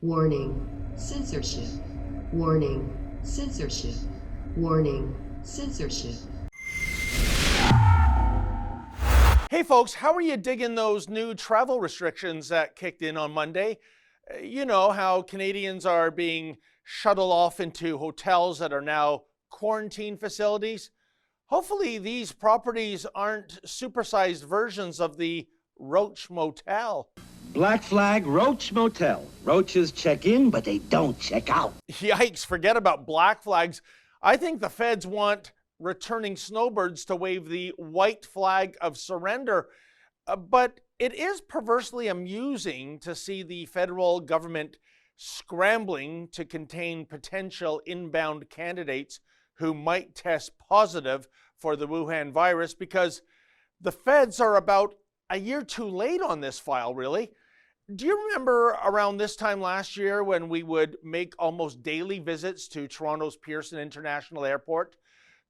Warning, censorship. Warning, censorship. Warning, censorship. Hey folks, how are you digging those new travel restrictions that kicked in on Monday? You know how Canadians are being shuttled off into hotels that are now quarantine facilities. Hopefully these properties aren't supersized versions of the Roach Motel. Black Flag Roach Motel. Roaches check in, but they don't check out. Yikes, forget about black flags. I think the feds want returning snowbirds to wave the white flag of surrender. But it is perversely amusing to see the federal government scrambling to contain potential inbound candidates who might test positive for the Wuhan virus, because the feds are about a year too late on this file, really. Do you remember around this time last year when we would make almost daily visits to Toronto's Pearson International Airport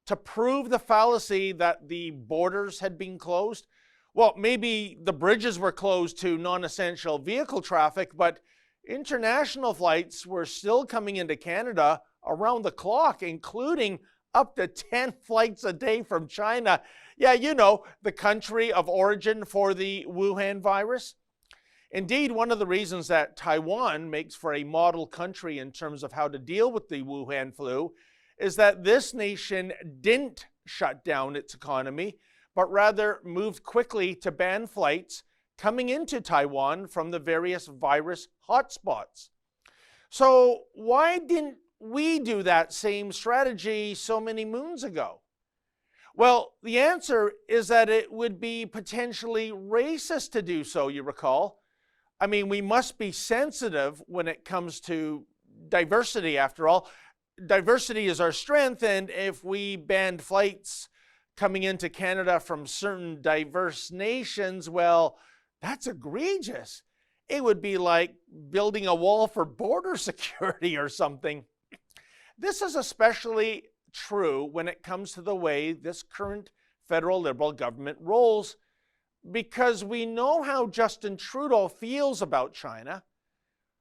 to prove the fallacy that the borders had been closed? Well, maybe the bridges were closed to non-essential vehicle traffic, but international flights were still coming into Canada around the clock, including up to 10 flights a day from China. Yeah, you know, the country of origin for the Wuhan virus. Indeed, one of the reasons that Taiwan makes for a model country in terms of how to deal with the Wuhan flu is that this nation didn't shut down its economy, but rather moved quickly to ban flights coming into Taiwan from the various virus hotspots. So why didn't we do that same strategy so many moons ago? Well, the answer is that it would be potentially racist to do so, you recall. I mean, we must be sensitive when it comes to diversity, after all. Diversity is our strength, and if we banned flights coming into Canada from certain diverse nations, well, that's egregious. It would be like building a wall for border security or something. This is especially true when it comes to the way this current federal Liberal government rolls, because we know how Justin Trudeau feels about China.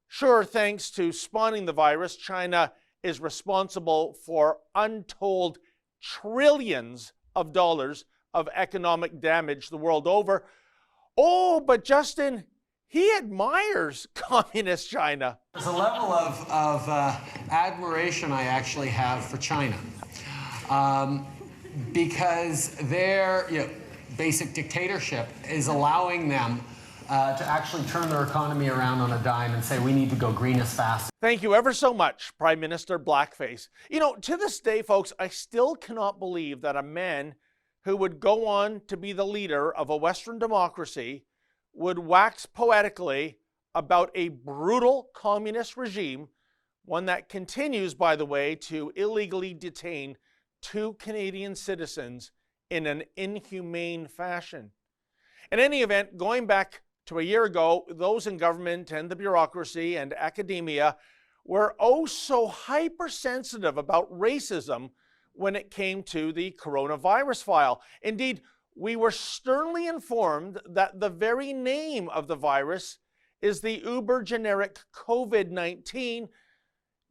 Sure, thanks to spawning the virus, China is responsible for untold trillions of dollars of economic damage the world over. Oh, but Justin, he admires communist China. There's a level of admiration I actually have for China, because their basic dictatorship is allowing them to actually turn their economy around on a dime and say we need to go green as fast. Thank you ever so much, Prime Minister Blackface. You know, to this day, folks, I still cannot believe that a man who would go on to be the leader of a Western democracy would wax poetically about a brutal communist regime, one that continues, by the way, to illegally detain 2 Canadian citizens in an inhumane fashion. In any event, going back to a year ago, those in government and the bureaucracy and academia were oh so hypersensitive about racism when it came to the coronavirus file. Indeed, we were sternly informed that the very name of the virus is the uber generic COVID-19.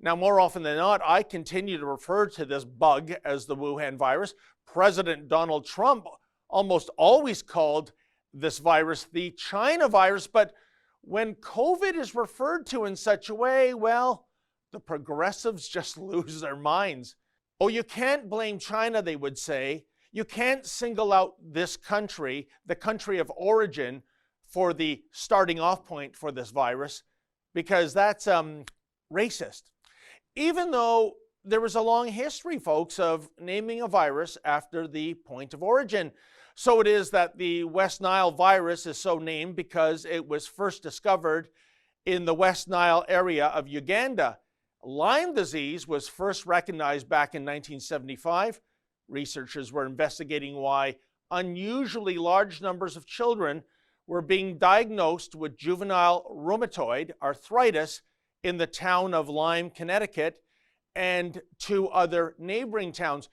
Now, more often than not, I continue to refer to this bug as the Wuhan virus. President Donald Trump almost always called this virus the China virus, but when COVID is referred to in such a way, well, the progressives just lose their minds. Oh, you can't blame China, they would say. You can't single out this country, the country of origin, for the starting off point for this virus, because that's racist. Even though there was a long history, folks, of naming a virus after the point of origin. So it is that the West Nile virus is so named because it was first discovered in the West Nile area of Uganda. Lyme disease was first recognized back in 1975. Researchers were investigating why unusually large numbers of children were being diagnosed with juvenile rheumatoid arthritis in the town of Lyme, Connecticut, and 2 other neighboring towns.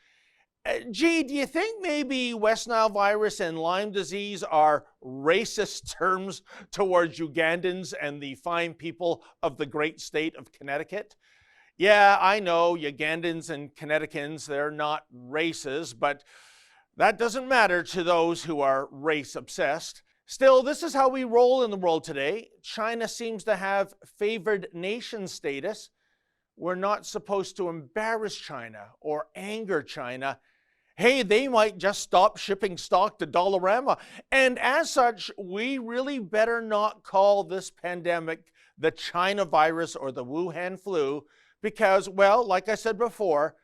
Gee, do you think maybe West Nile virus and Lyme disease are racist terms towards Ugandans and the fine people of the great state of Connecticut? Yeah, I know Ugandans and Connecticutans, they're not races, but that doesn't matter to those who are race obsessed. Still, this is how we roll in the world today. China seems to have favored nation status. We're not supposed to embarrass China or anger China. Hey, they might just stop shipping stock to Dollarama. And as such, we really better not call this pandemic the China virus or the Wuhan flu because, well, like I said before,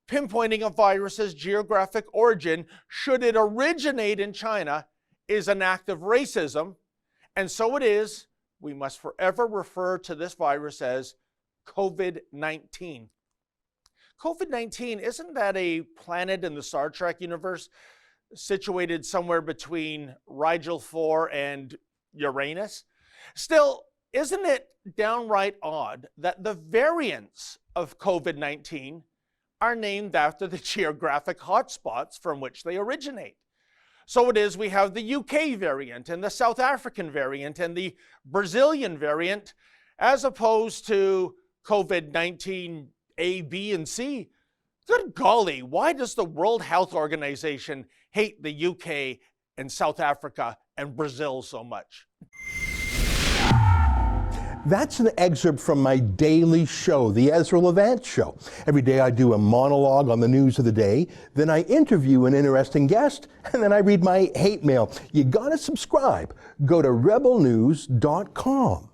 pinpointing a virus's geographic origin, should it originate in China, is an act of racism. And so it is, we must forever refer to this virus as COVID-19. COVID-19, isn't that a planet in the Star Trek universe situated somewhere between Rigel 4 and Uranus? Still, isn't it downright odd that the variants of COVID-19 are named after the geographic hotspots from which they originate? So it is we have the UK variant and the South African variant and the Brazilian variant, as opposed to COVID-19 A, B, and C. Good golly, why does the World Health Organization hate the UK and South Africa and Brazil so much? That's an excerpt from my daily show, The Ezra Levant Show. Every day I do a monologue on the news of the day, then I interview an interesting guest, and then I read my hate mail. You gotta subscribe. Go to rebelnews.com.